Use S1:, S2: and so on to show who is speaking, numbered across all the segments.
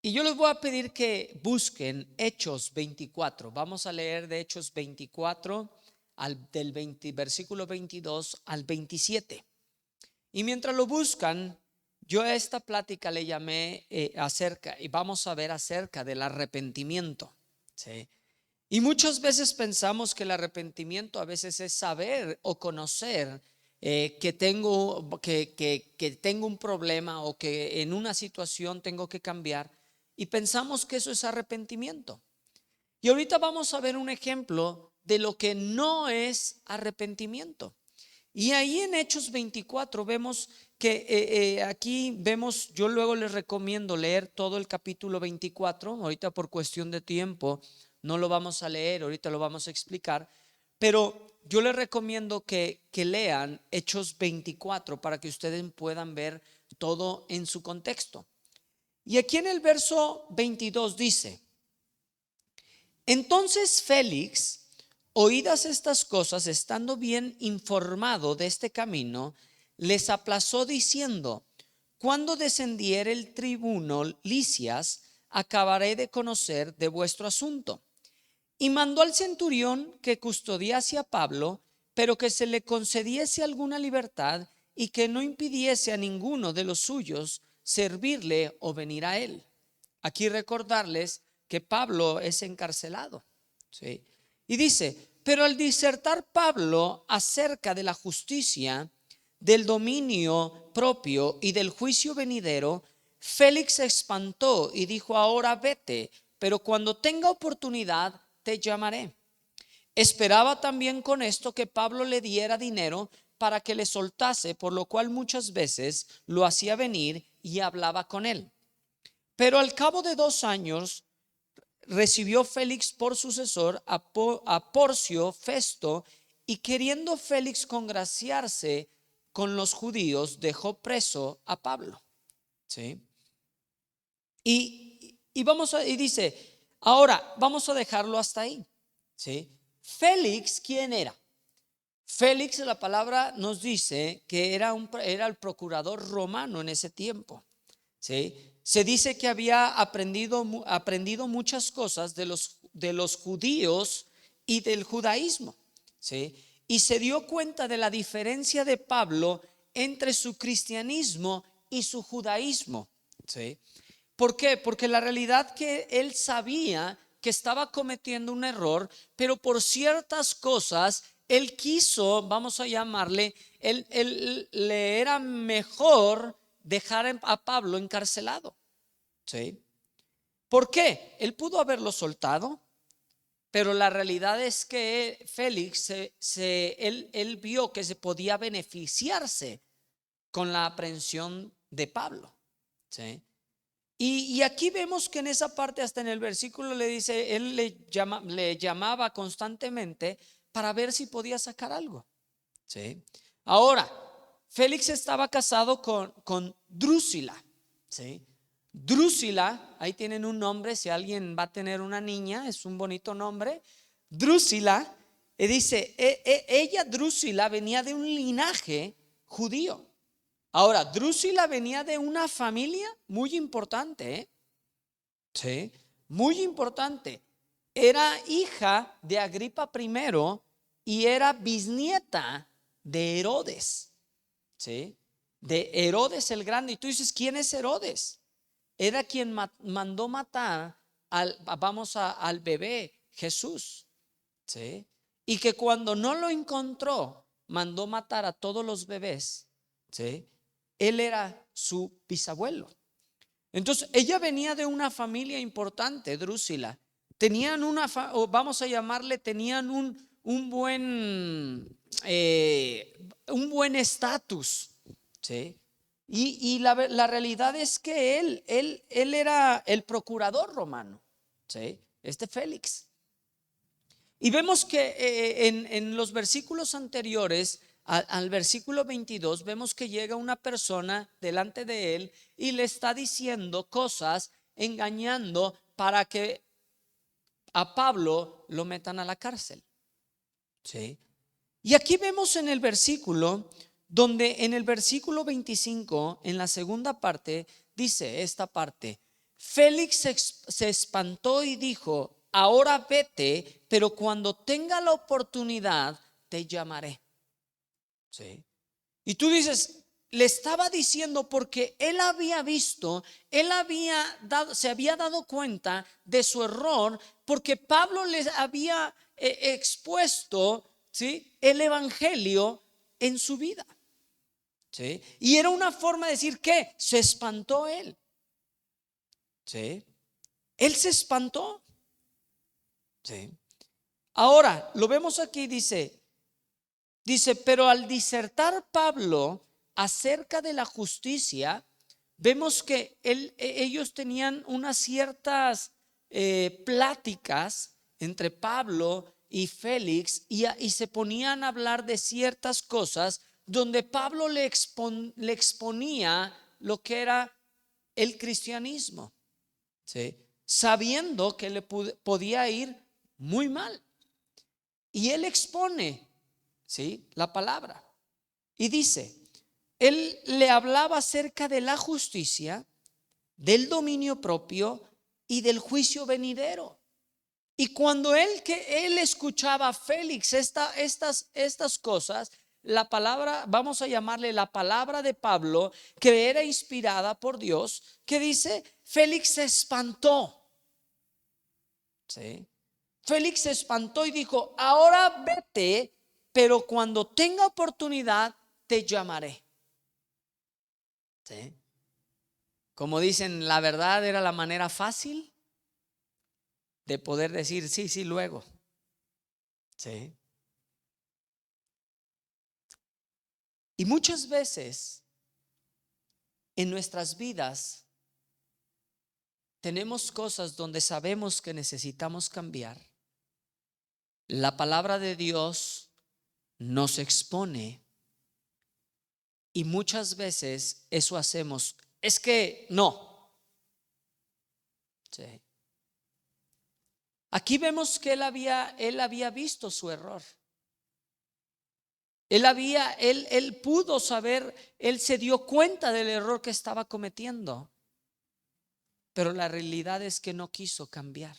S1: Y yo les voy a pedir que busquen Hechos 24. Vamos a leer de Hechos 24 del versículo 22 al 27. Y mientras lo buscan, yo a esta plática le llamé acerca, y vamos a ver acerca del arrepentimiento. ¿Sí? Y muchas veces pensamos que el arrepentimiento a veces es saber o conocer que tengo un problema o que en una situación tengo que cambiar, y pensamos que eso es arrepentimiento. Y ahorita vamos a ver un ejemplo de lo que no es arrepentimiento. Y ahí en Hechos 24 vemos que aquí vemos, yo luego les recomiendo leer todo el capítulo 24, ahorita por cuestión de tiempo no lo vamos a leer, ahorita lo vamos a explicar, pero yo les recomiendo que lean Hechos 24 para que ustedes puedan ver todo en su contexto. Y aquí en el verso 22 dice: entonces Félix, oídas estas cosas, estando bien informado de este camino, les aplazó diciendo: cuando descendiere el tribuno Lisias, acabaré de conocer de vuestro asunto. Y mandó al centurión que custodiase a Pablo, pero que se le concediese alguna libertad y que no impidiese a ninguno de los suyos servirle o venir a él. Aquí recordarles que Pablo es encarcelado, ¿sí? Y dice: pero al disertar Pablo acerca de la justicia, del dominio propio y del juicio venidero, Félix se espantó y dijo: ahora vete, pero cuando tenga oportunidad te llamaré. Esperaba también con esto que Pablo le diera dinero para que le soltase, por lo cual muchas veces lo hacía venir y hablaba con él. Pero al cabo de 2 años recibió Félix por sucesor a Porcio Festo, y queriendo Félix congraciarse con los judíos, dejó preso a Pablo. ¿Sí? Y dice: ahora vamos a dejarlo hasta ahí. ¿Sí? Félix, ¿quién era? Félix, la palabra nos dice que era el procurador romano en ese tiempo. ¿Sí? Se dice que había aprendido muchas cosas de los judíos y del judaísmo. ¿Sí? Y se dio cuenta de la diferencia de Pablo entre su cristianismo y su judaísmo. ¿Sí? ¿Por qué? Porque la realidad que él sabía que estaba cometiendo un error, pero por ciertas cosas él quiso, vamos a llamarle, él le era mejor dejar a Pablo encarcelado. ¿Sí? ¿Por qué? Él pudo haberlo soltado, pero la realidad es que Félix él vio que se podía beneficiarse con la aprehensión de Pablo. ¿Sí? Y aquí vemos que en esa parte, hasta en el versículo le dice, él le llamaba constantemente para ver si podía sacar algo. ¿Sí? Ahora, Félix estaba casado con Drusila. ¿Sí? Drusila, ahí tienen un nombre, si alguien va a tener una niña, es un bonito nombre. Drusila, dice, ella, Drusila, venía de un linaje judío. Ahora, Drusila venía de una familia muy importante, ¿eh? Sí, muy importante. Era hija de Agripa I y era bisnieta de Herodes, ¿sí? De Herodes el Grande. Y tú dices: ¿quién es Herodes? Era quien mandó matar al bebé Jesús, ¿sí? Y que cuando no lo encontró, mandó matar a todos los bebés, ¿sí? Él era su bisabuelo. Entonces ella venía de una familia importante, Drusila. Tenían o vamos a llamarle, tenían un buen estatus, ¿sí? Y la realidad es que él era el procurador romano, ¿sí? Félix. Y vemos que en los versículos anteriores al versículo 22 vemos que llega una persona delante de él y le está diciendo cosas, engañando para que a Pablo lo metan a la cárcel. ¿Sí? Y aquí vemos en el versículo, donde en el versículo 25, en la segunda parte, dice esta parte: Félix se espantó y dijo: ahora vete, pero cuando tenga la oportunidad te llamaré. ¿Sí? Y tú dices, le estaba diciendo porque él había visto, se había dado cuenta de su error, porque Pablo les había expuesto, ¿sí?, el evangelio en su vida. ¿Sí? Y era una forma de decir que se espantó él. ¿Sí? Él se espantó. ¿Sí? Ahora, lo vemos aquí, dice, pero al disertar Pablo acerca de la justicia, vemos que ellos tenían unas ciertas pláticas entre Pablo y Félix, y se ponían a hablar de ciertas cosas donde Pablo le exponía lo que era el cristianismo, ¿sí?, sabiendo que le podía ir muy mal. Y él expone, ¿sí?, la palabra. Y dice, él le hablaba acerca de la justicia, del dominio propio y del juicio venidero. Y cuando él escuchaba a Félix estas cosas, la palabra, vamos a llamarle la palabra de Pablo, que era inspirada por Dios, que dice, Félix se espantó. ¿Sí? Félix se espantó y dijo: ahora vete, pero cuando tenga oportunidad te llamaré. ¿Sí? Como dicen, la verdad era la manera fácil de poder decir sí, sí, luego. ¿Sí? Y muchas veces en nuestras vidas tenemos cosas donde sabemos que necesitamos cambiar. La palabra de Dios nos expone y muchas veces eso hacemos. Es que no. Sí. Aquí vemos que él había visto su error. Él pudo saber, él se dio cuenta del error que estaba cometiendo, pero la realidad es que no quiso cambiar.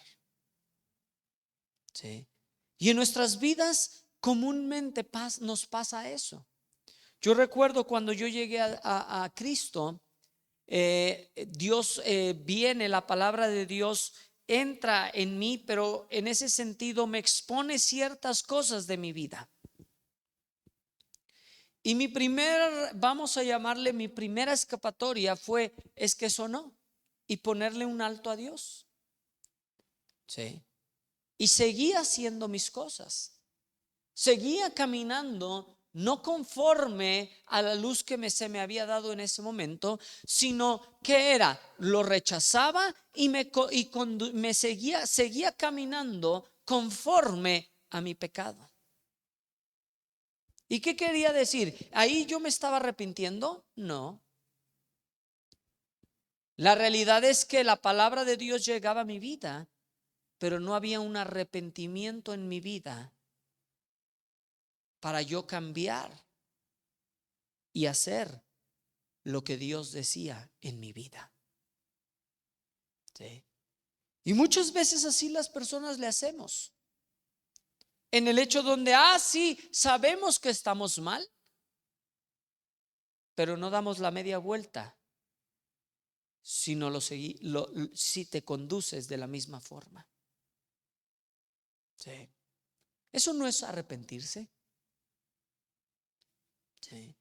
S1: ¿Sí? Y en nuestras vidas comúnmente nos pasa eso. Yo recuerdo cuando yo llegué a Cristo, Dios viene, la palabra de Dios entra en mí, pero en ese sentido me expone ciertas cosas de mi vida. Y vamos a llamarle mi primera escapatoria es que sonó y ponerle un alto a Dios. Sí. Y seguía haciendo mis cosas. Seguía caminando no conforme a la luz que se me había dado en ese momento, sino que lo rechazaba y me seguía caminando conforme a mi pecado. ¿Y qué quería decir? ¿Ahí yo me estaba arrepintiendo? No. La realidad es que la palabra de Dios llegaba a mi vida, pero no había un arrepentimiento en mi vida para yo cambiar y hacer lo que Dios decía en mi vida. ¿Sí? Y muchas veces así las personas le hacemos. En el hecho donde, sí, sabemos que estamos mal, pero no damos la media vuelta si te conduces de la misma forma. ¿Sí? Eso no es arrepentirse. ¿Sí?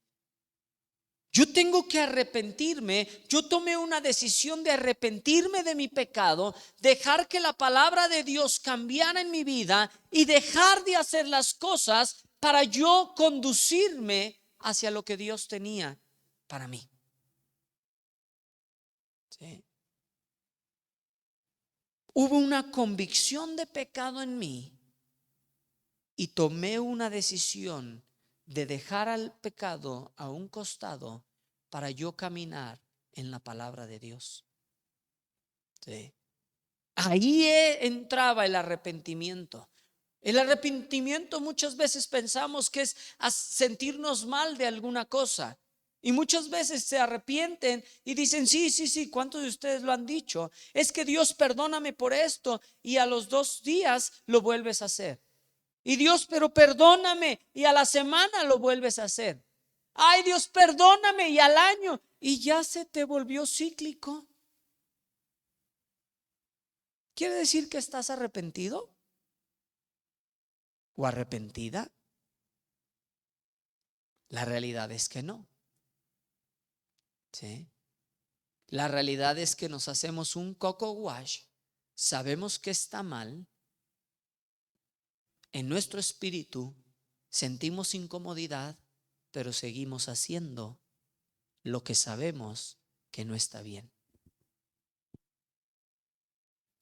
S1: Yo tengo que arrepentirme. Yo tomé una decisión de arrepentirme de mi pecado, dejar que la palabra de Dios cambiara en mi vida y dejar de hacer las cosas para yo conducirme hacia lo que Dios tenía para mí. ¿Sí? Hubo una convicción de pecado en mí y tomé una decisión de dejar al pecado a un costado para yo caminar en la palabra de Dios. ¿Sí? Ahí entraba el arrepentimiento. El arrepentimiento muchas veces pensamos que es sentirnos mal de alguna cosa. Y muchas veces se arrepienten y dicen, sí, sí, sí, ¿cuántos de ustedes lo han dicho? Es que Dios, perdóname por esto, y a los 2 días lo vuelves a hacer. Y Dios, pero perdóname, y a la semana lo vuelves a hacer. Ay, Dios, perdóname, y al año, y ya se te volvió cíclico. ¿Quiere decir que estás arrepentido o arrepentida? La realidad es que no. ¿Sí? La realidad es que nos hacemos un coco wash, sabemos que está mal, en nuestro espíritu sentimos incomodidad, pero seguimos haciendo lo que sabemos que no está bien.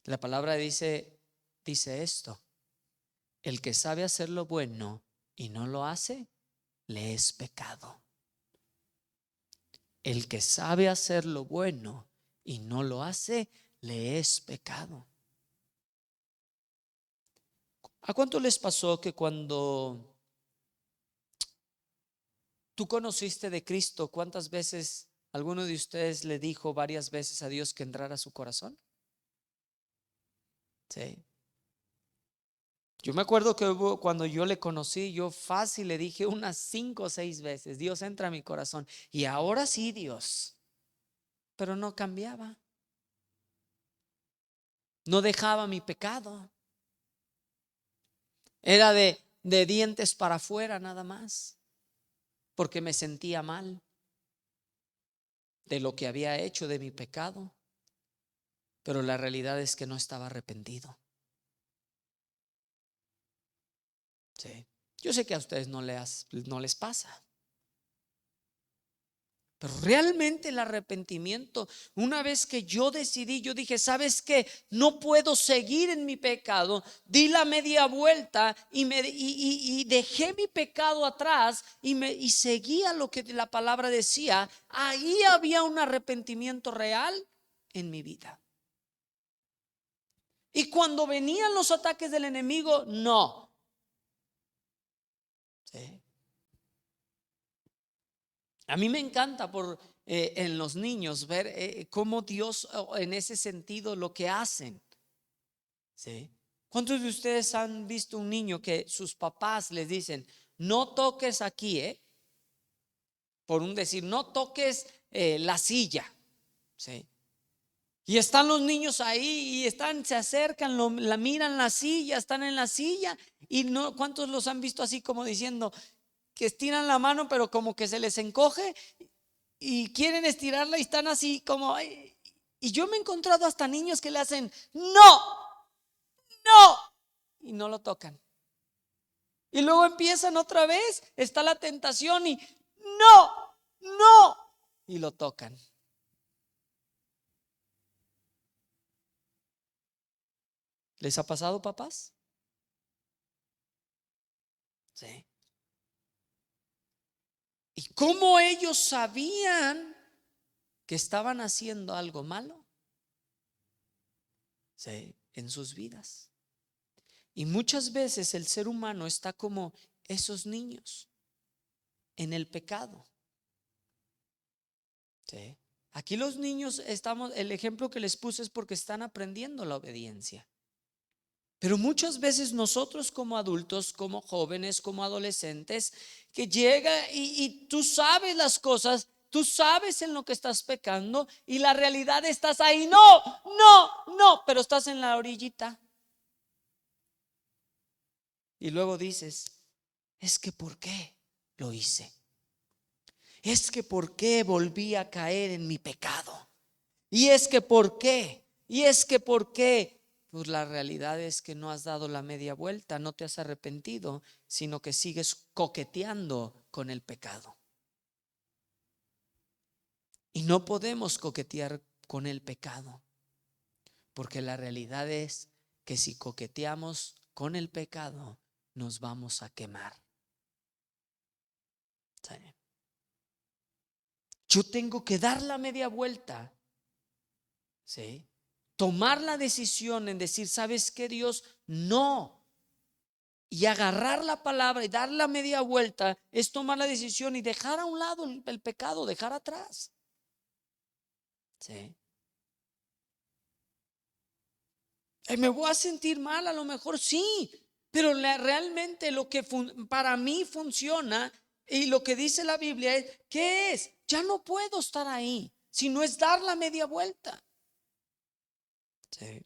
S1: La palabra dice esto: el que sabe hacer lo bueno y no lo hace, le es pecado. El que sabe hacer lo bueno y no lo hace, le es pecado. ¿A cuánto les pasó que cuando tú conociste de Cristo, cuántas veces alguno de ustedes le dijo varias veces a Dios que entrara a su corazón? Sí. Yo me acuerdo que cuando yo le conocí, yo fácil le dije unas 5 o 6 veces, Dios, entra a mi corazón. Y ahora sí, Dios. Pero no cambiaba. No dejaba mi pecado. Era de dientes para afuera nada más. Porque me sentía mal de lo que había hecho, de mi pecado. Pero la realidad es que no estaba arrepentido. Sí. Yo sé que a ustedes no les pasa. Pero realmente el arrepentimiento, una vez que yo decidí, yo dije, ¿sabes qué? No puedo seguir en mi pecado. Di la media vuelta y dejé mi pecado atrás y seguía lo que la palabra decía. Ahí había un arrepentimiento real en mi vida. Y cuando venían los ataques del enemigo, no. ¿Sí? A mí me encanta en los niños ver cómo Dios en ese sentido lo que hacen. ¿Sí? ¿Cuántos de ustedes han visto un niño que sus papás les dicen, no toques aquí, por un decir, no toques la silla? ¿Sí? Y están los niños ahí y se acercan, la miran la silla, están en la silla y no, ¿cuántos los han visto así como diciendo que estiran la mano pero como que se les encoge y quieren estirarla y están así como y yo me he encontrado hasta niños que le hacen no, no y no lo tocan. Y luego empiezan otra vez, está la tentación y no, no y lo tocan. ¿Les ha pasado, papás? Sí. ¿Y cómo ellos sabían que estaban haciendo algo malo? Sí, en sus vidas. Y muchas veces el ser humano está como esos niños en el pecado. Sí. Aquí los niños el ejemplo que les puse es porque están aprendiendo la obediencia. Pero muchas veces nosotros como adultos, como jóvenes, como adolescentes, que llega y tú sabes las cosas, tú sabes en lo que estás pecando y la realidad estás ahí, no, no, no, pero estás en la orillita. Y luego dices, es que ¿por qué lo hice? Es que ¿por qué volví a caer en mi pecado? Y es que ¿por qué? Y es que ¿por qué? Pues la realidad es que no has dado la media vuelta, no te has arrepentido, sino que sigues coqueteando con el pecado. Y no podemos coquetear con el pecado, porque la realidad es que si coqueteamos con el pecado, nos vamos a quemar. ¿Sí? Yo tengo que dar la media vuelta. ¿Sí? Tomar la decisión en decir, ¿sabes qué, Dios? No. Y agarrar la palabra y dar la media vuelta es tomar la decisión y dejar a un lado el pecado, dejar atrás. ¿Sí? Me voy a sentir mal, a lo mejor sí, pero realmente lo que para mí funciona y lo que dice la Biblia es, ¿qué es? Ya no puedo estar ahí, sino es dar la media vuelta. Sí.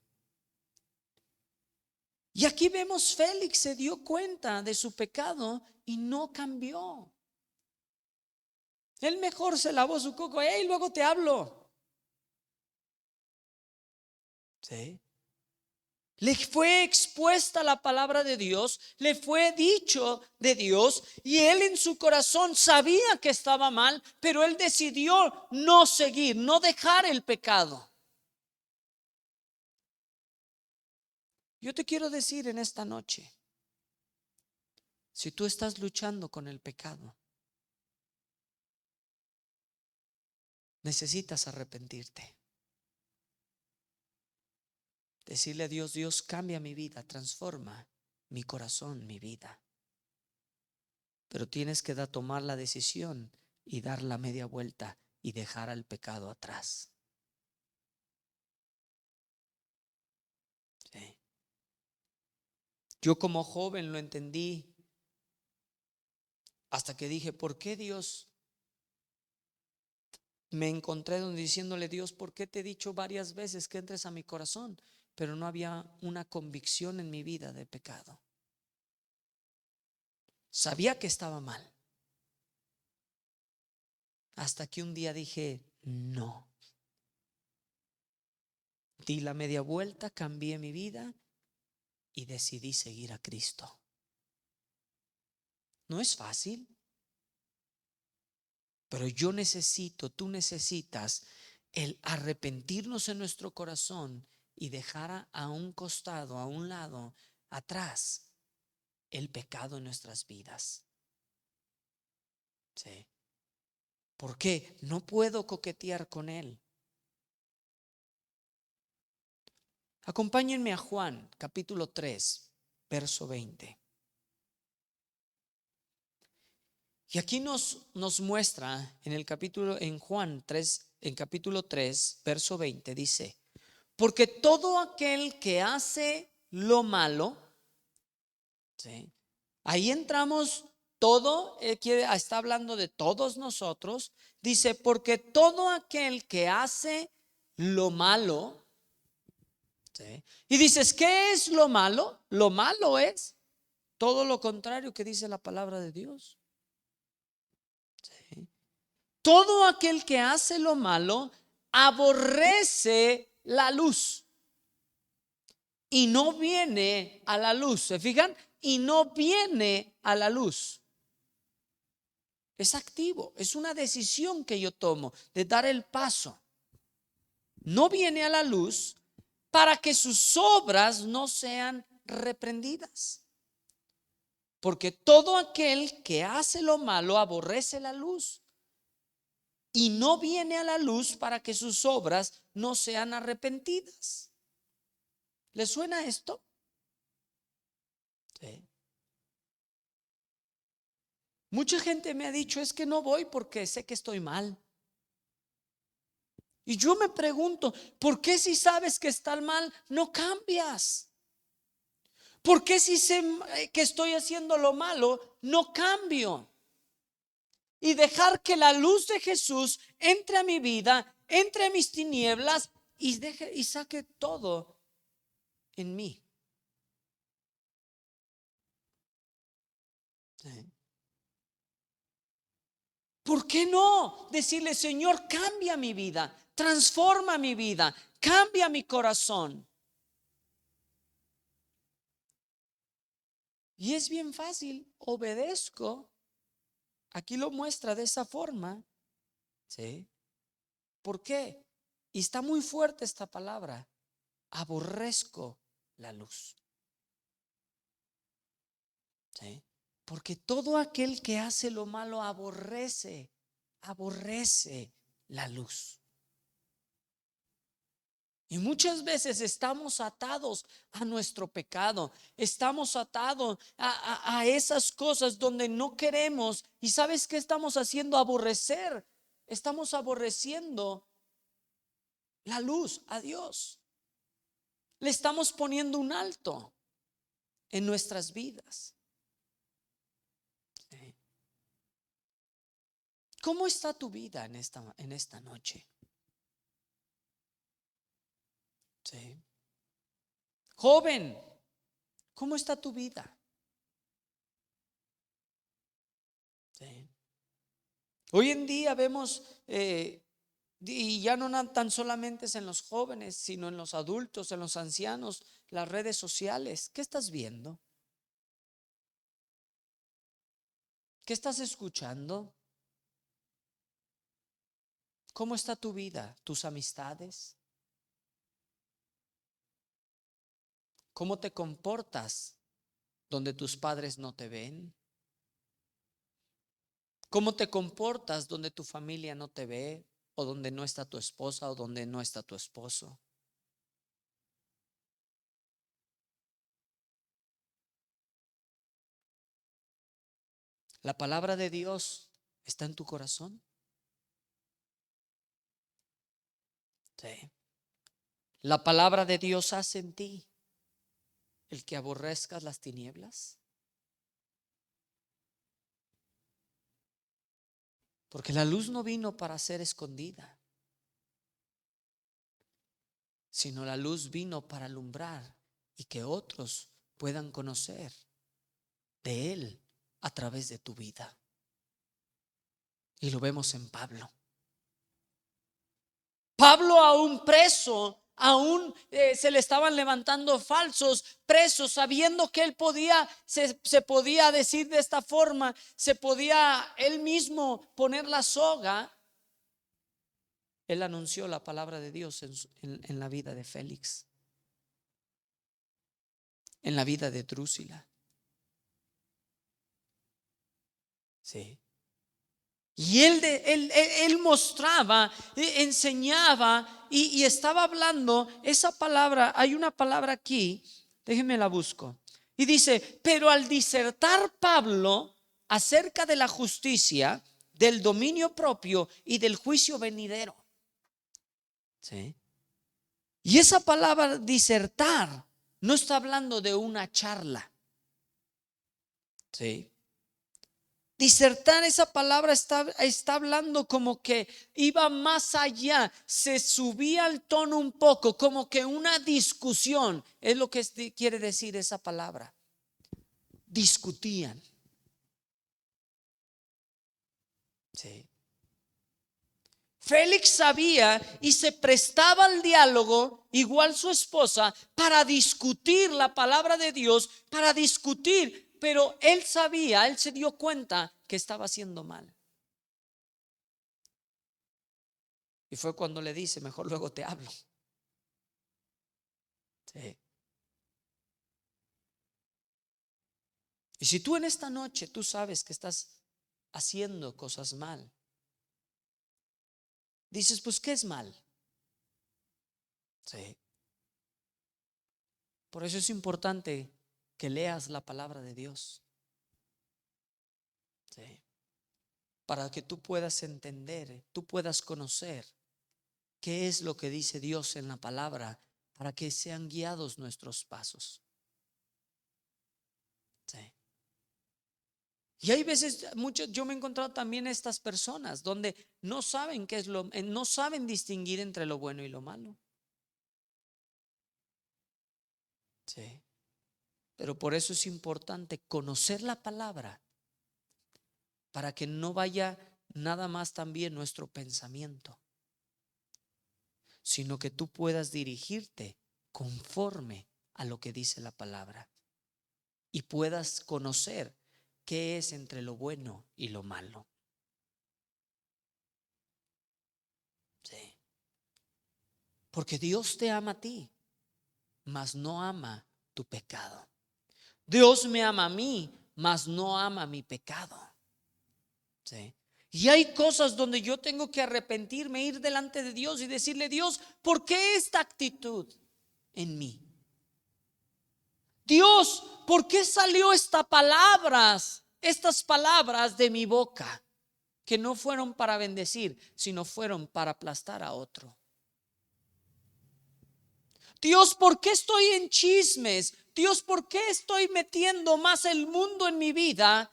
S1: Y aquí vemos Félix se dio cuenta de su pecado y no cambió. Él mejor se lavó su coco, hey, luego te hablo. Sí. Le fue expuesta la palabra de Dios, le fue dicho de Dios y él en su corazón sabía que estaba mal, pero él decidió no seguir, no dejar el pecado. Yo te quiero decir en esta noche, si tú estás luchando con el pecado, necesitas arrepentirte. Decirle a Dios, Dios cambia mi vida, transforma mi corazón, mi vida. Pero tienes que tomar la decisión y dar la media vuelta y dejar al pecado atrás. Sí. Yo como joven lo entendí hasta que dije, ¿por qué Dios? Me encontré donde diciéndole, Dios, ¿por qué te he dicho varias veces que entres a mi corazón? Pero no había una convicción en mi vida de pecado. Sabía que estaba mal. Hasta que un día dije, no. Di la media vuelta, cambié mi vida y decidí seguir a Cristo. No es fácil, pero tú necesitas el arrepentirnos en nuestro corazón y dejar a un costado, a un lado, atrás, el pecado en nuestras vidas. ¿Sí? ¿Por qué? No puedo coquetear con él. Acompáñenme a Juan, capítulo 3, verso 20. Y aquí nos muestra en Juan 3, en capítulo 3, verso 20, dice, porque todo aquel que hace lo malo, ¿sí? Ahí entramos todo, está hablando de todos nosotros, dice, porque todo aquel que hace lo malo, ¿sí? Y dices, ¿qué es lo malo? Lo malo es todo lo contrario que dice la palabra de Dios. ¿Sí? Todo aquel que hace lo malo aborrece la luz y no viene a la luz. ¿Se fijan? Y no viene a la luz. Es activo, es una decisión que yo tomo de dar el paso. No viene a la luz para que sus obras no sean reprendidas. Porque todo aquel que hace lo malo aborrece la luz y no viene a la luz para que sus obras no sean arrepentidas. ¿Le suena esto? Sí. Mucha gente me ha dicho, es que no voy porque sé que estoy mal. Y yo me pregunto, ¿por qué si sabes que estás mal no cambias? ¿Por qué si sé que estoy haciendo lo malo no cambio? Y dejar que la luz de Jesús entre a mi vida, entre a mis tinieblas y saque todo en mí. ¿Sí? ¿Por qué no decirle, Señor, cambia mi vida, transforma mi vida, cambia mi corazón? Y es bien fácil, obedezco. Aquí lo muestra de esa forma. ¿Sí? ¿Por qué? Y está muy fuerte esta palabra. Aborrezco la luz. ¿Sí? Porque todo aquel que hace lo malo aborrece la luz. Y muchas veces estamos atados a nuestro pecado, estamos atados a esas cosas donde no queremos. ¿Y sabes qué estamos haciendo? Aborrecer. Estamos aborreciendo la luz a Dios. Le estamos poniendo un alto en nuestras vidas. Sí. ¿Cómo está tu vida en esta noche? Sí. Joven, ¿cómo está tu vida? Sí. Hoy en día vemos, y ya no tan solamente es en los jóvenes, sino en los adultos, en los ancianos, las redes sociales. ¿Qué estás viendo? ¿Qué estás escuchando? ¿Cómo está tu vida? ¿Tus amistades? ¿Cómo te comportas donde tus padres no te ven? ¿Cómo te comportas donde tu familia no te ve, o donde no está tu esposa, o donde no está tu esposo? ¿La palabra de Dios está en tu corazón? Sí. ¿La palabra de Dios hace en ti el que aborrezcas las tinieblas? Porque la luz no vino para ser escondida, sino la luz vino para alumbrar y que otros puedan conocer de Él a través de tu vida. Y lo vemos en Pablo. Pablo, aún preso, aún se le estaban levantando falsos presos, sabiendo que él podía, se podía decir de esta forma, se podía él mismo poner la soga. Él anunció la palabra de Dios en la vida de Félix, en la vida de Drúsila. Sí. Y él mostraba, enseñaba y estaba hablando esa palabra. Hay una palabra aquí, déjenme la busco. Y dice: pero al disertar Pablo acerca de la justicia, del dominio propio y del juicio venidero. ¿Sí? Y esa palabra disertar no está hablando de una charla. ¿Sí? Disertar, esa palabra está hablando como que iba más allá, se subía al tono un poco, como que una discusión, es lo que quiere decir esa palabra. Discutían. Sí. Félix sabía y se prestaba al diálogo, igual su esposa, para discutir la palabra de Dios, para discutir, pero él sabía, él se dio cuenta que estaba haciendo mal. Y fue cuando le dice: mejor luego te hablo. Sí. Y si tú en esta noche tú sabes que estás haciendo cosas mal, dices: pues ¿qué es mal? Sí. Por eso es importante que leas la palabra de Dios. Sí. Para que tú puedas entender, tú puedas conocer qué es lo que dice Dios en la palabra, para que sean guiados nuestros pasos. Sí. Y hay veces, yo me he encontrado también estas personas donde no saben qué es no saben distinguir entre lo bueno y lo malo. Sí. Pero por eso es importante conocer la palabra, para que no vaya nada más también nuestro pensamiento, sino que tú puedas dirigirte conforme a lo que dice la palabra y puedas conocer qué es entre lo bueno y lo malo. Sí. Porque Dios te ama a ti, mas no ama tu pecado. Dios me ama a mí, mas no ama mi pecado. ¿Sí? Y hay cosas donde yo tengo que arrepentirme, ir delante de Dios y decirle: Dios, ¿por qué esta actitud en mí? Dios, ¿por qué salió estas palabras de mi boca? Que no fueron para bendecir, sino fueron para aplastar a otro. Dios, ¿por qué estoy en chismes? Dios, ¿por qué estoy metiendo más el mundo en mi vida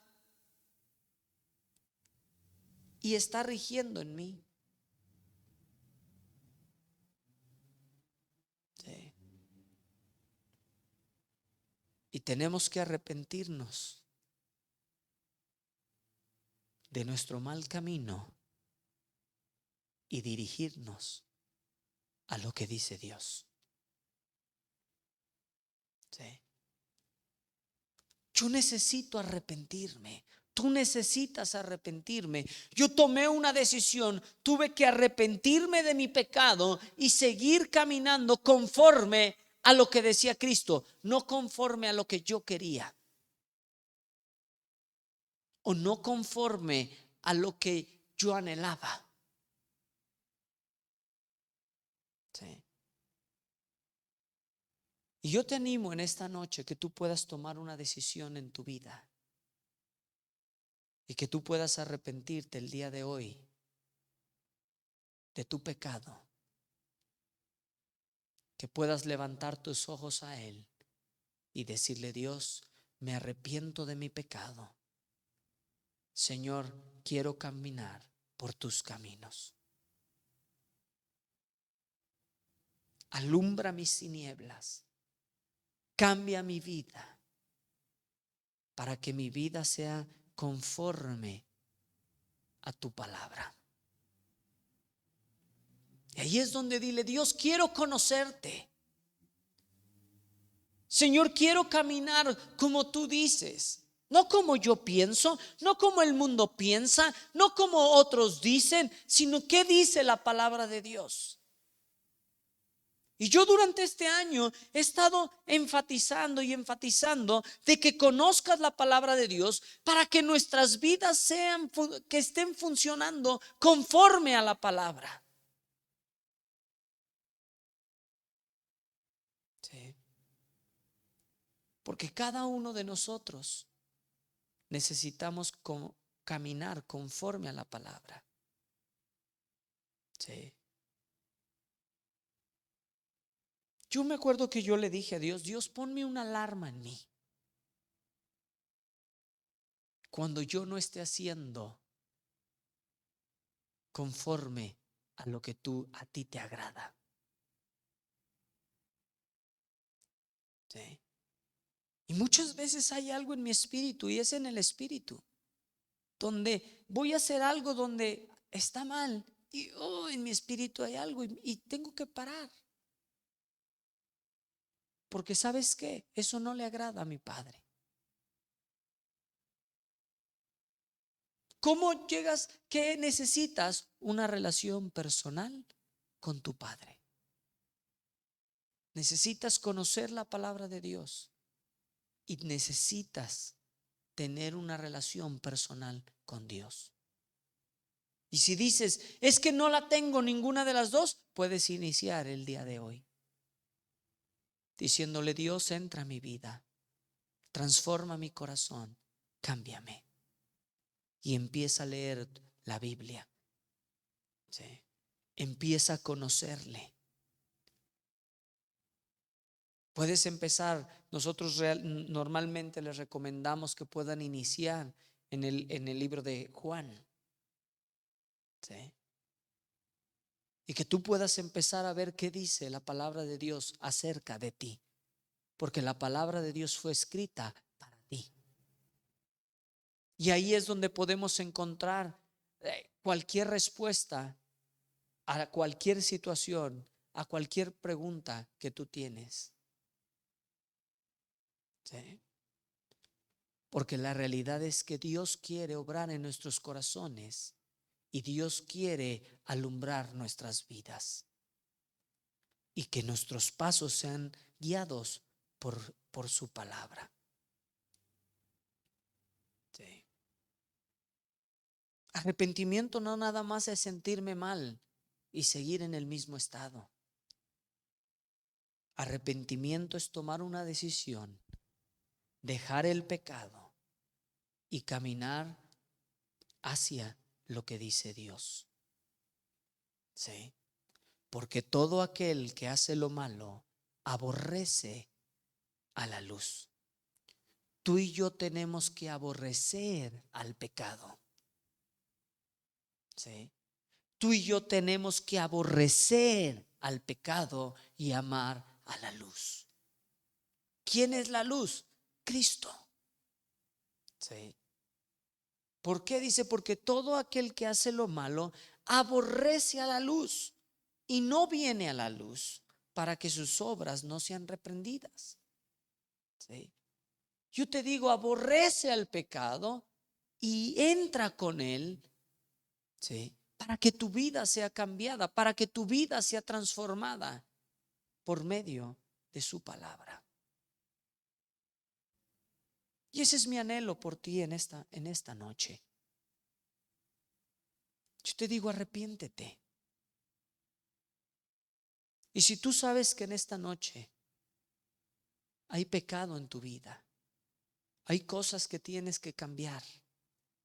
S1: y está rigiendo en mí? Sí. Y tenemos que arrepentirnos de nuestro mal camino y dirigirnos a lo que dice Dios. Sí. Yo necesito arrepentirme. Tú necesitas arrepentirme. Yo tomé una decisión, tuve que arrepentirme de mi pecado y seguir caminando conforme a lo que decía Cristo, no conforme a lo que yo quería, o no conforme a lo que yo anhelaba. Sí. Y yo te animo en esta noche que tú puedas tomar una decisión en tu vida y que tú puedas arrepentirte el día de hoy de tu pecado, que puedas levantar tus ojos a Él y decirle: Dios, me arrepiento de mi pecado. Señor, quiero caminar por tus caminos. Alumbra mis tinieblas. Cambia mi vida para que mi vida sea conforme a tu palabra. Y ahí es donde dile: Dios, quiero conocerte. Señor, quiero caminar como tú dices. No como yo pienso, no como el mundo piensa, no como otros dicen, sino qué dice la palabra de Dios. Y yo durante este año he estado enfatizando y enfatizando de que conozcas la palabra de Dios para que nuestras vidas que estén funcionando conforme a la palabra. Sí. Porque cada uno de nosotros necesitamos caminar conforme a la palabra. Sí. Yo me acuerdo que yo le dije a Dios: Dios, ponme una alarma en mí cuando yo no esté haciendo conforme a lo que a ti te agrada. Sí. Y muchas veces hay algo en mi espíritu, y es en el espíritu, donde voy a hacer algo donde está mal, y en mi espíritu hay algo, y tengo que parar. Porque ¿sabes qué? Eso no le agrada a mi Padre. ¿Cómo llegas? ¿Qué necesitas? Una relación personal con tu Padre. Necesitas conocer la palabra de Dios y necesitas tener una relación personal con Dios. Y si dices: es que no la tengo ninguna de las dos, puedes iniciar el día de hoy diciéndole: Dios, entra a mi vida, transforma mi corazón, cámbiame. Y empieza a leer la Biblia. Sí. Empieza a conocerle. Puedes empezar. Nosotros normalmente les recomendamos que puedan iniciar en el libro de Juan. ¿Sí? Y que tú puedas empezar a ver qué dice la palabra de Dios acerca de ti. Porque la palabra de Dios fue escrita para ti. Y ahí es donde podemos encontrar cualquier respuesta a cualquier situación, a cualquier pregunta que tú tienes. ¿Sí? Porque la realidad es que Dios quiere obrar en nuestros corazones y Dios quiere alumbrar nuestras vidas y que nuestros pasos sean guiados por su palabra. Sí. Arrepentimiento no nada más es sentirme mal y seguir en el mismo estado. Arrepentimiento es tomar una decisión, dejar el pecado y caminar hacia lo que dice Dios. ¿Sí? Porque todo aquel que hace lo malo aborrece a la luz. Tú y yo tenemos que aborrecer al pecado. ¿Sí? Tú y yo tenemos que aborrecer al pecado y amar a la luz. ¿Quién es la luz? Cristo. ¿Sí? ¿Por qué? Dice, porque todo aquel que hace lo malo aborrece a la luz y no viene a la luz para que sus obras no sean reprendidas. ¿Sí? Yo te digo, aborrece al pecado y entra con él, ¿sí? Para que tu vida sea cambiada, para que tu vida sea transformada por medio de su palabra. Y ese es mi anhelo por ti en esta noche. Yo te digo, arrepiéntete. Y si tú sabes que en esta noche hay pecado en tu vida, hay cosas que tienes que cambiar,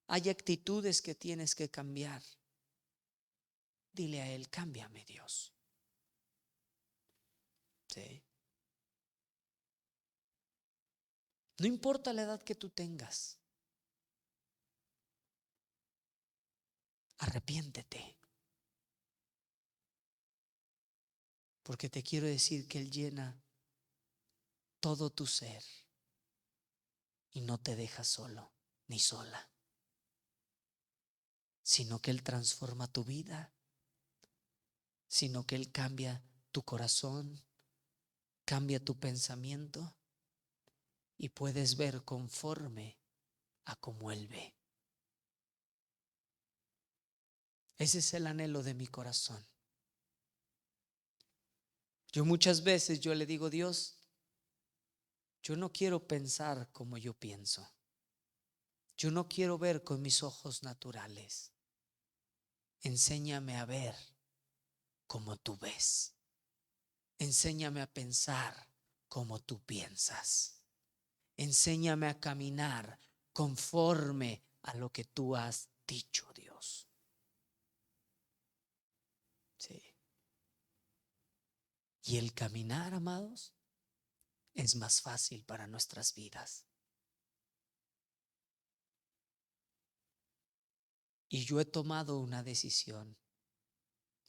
S1: hay actitudes que tienes que cambiar, dile a Él, cámbiame, Dios. ¿Sí? No importa la edad que tú tengas, arrepiéntete. Porque te quiero decir que Él llena todo tu ser y no te deja solo ni sola, sino que Él transforma tu vida, sino que Él cambia tu corazón, cambia tu pensamiento y puedes ver conforme a como Él ve. Ese es el anhelo de mi corazón. Yo muchas veces le digo, Dios, yo no quiero pensar como yo pienso. Yo no quiero ver con mis ojos naturales. Enséñame a ver como tú ves. Enséñame a pensar como tú piensas. Enséñame a caminar conforme a lo que tú has dicho, Dios. Sí. Y el caminar, amados, es más fácil para nuestras vidas. Y yo he tomado una decisión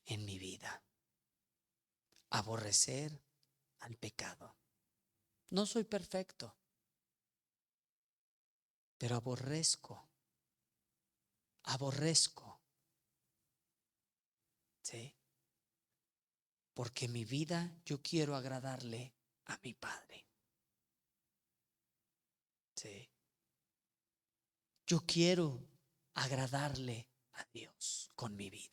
S1: en mi vida: aborrecer al pecado. No soy perfecto, pero aborrezco, ¿sí? Porque mi vida yo quiero agradarle a mi Padre, ¿sí? Yo quiero agradarle a Dios con mi vida.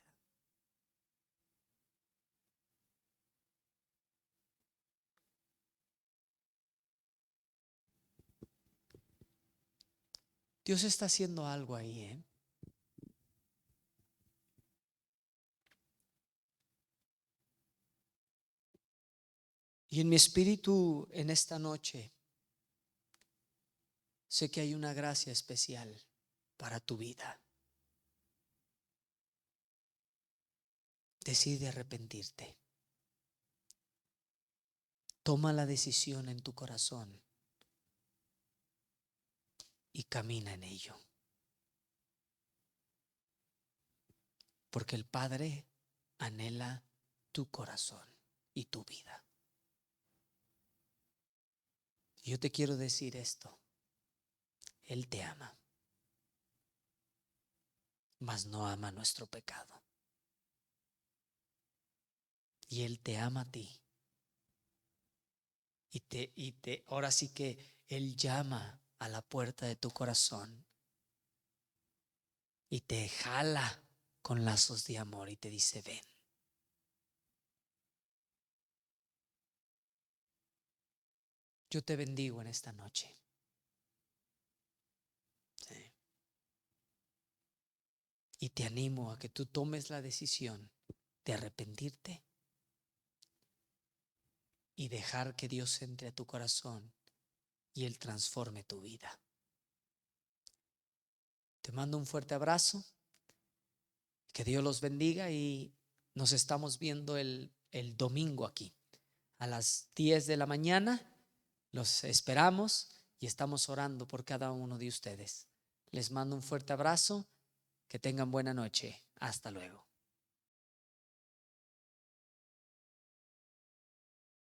S1: Dios está haciendo algo ahí, ¿eh? Y en mi espíritu en esta noche sé que hay una gracia especial para tu vida. Decide arrepentirte. Toma la decisión en tu corazón y camina en ello. Porque el Padre anhela tu corazón y tu vida. Y yo te quiero decir esto: Él te ama, mas no ama nuestro pecado. Y Él te ama a ti. Ahora sí que Él llama a la puerta de tu corazón y te jala con lazos de amor y te dice: ven. Yo te bendigo en esta noche. Sí. Y te animo a que tú tomes la decisión de arrepentirte y dejar que Dios entre a tu corazón y Él transforme tu vida. Te mando un fuerte abrazo. Que Dios los bendiga y nos estamos viendo el domingo aquí a las 10 de la mañana. Los esperamos y estamos orando por cada uno de ustedes. Les mando un fuerte abrazo. Que tengan buena noche. Hasta luego.